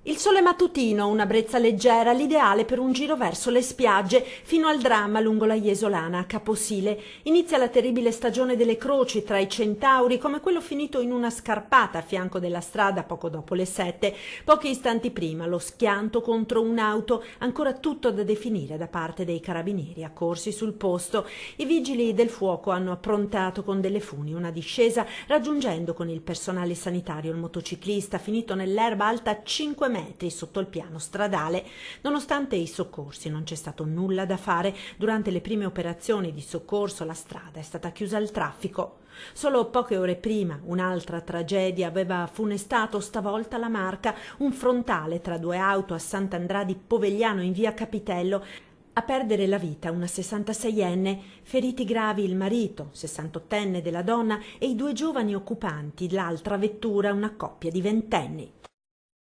Il sole mattutino, una brezza leggera, l'ideale per un giro verso le spiagge, fino al dramma lungo la Jesolana a Caposile. Inizia la terribile stagione delle croci tra i centauri, come quello finito in una scarpata a fianco della strada poco dopo le 7. Pochi istanti prima lo schianto contro un'auto, ancora tutto da definire da parte dei carabinieri accorsi sul posto. I vigili del fuoco hanno approntato con delle funi una discesa, raggiungendo con il personale sanitario il motociclista finito nell'erba alta 5 metri sotto il piano stradale. Nonostante i soccorsi non c'è stato nulla da fare. Durante le prime operazioni di soccorso la strada è stata chiusa al traffico. Solo poche ore prima un'altra tragedia aveva funestato stavolta la Marca, un frontale tra due auto a Sant'Andrà di Povegliano in via Capitello. A perdere la vita una 66enne, feriti gravi il marito, 68enne della donna, e i due giovani occupanti, l'altra vettura una coppia di ventenni.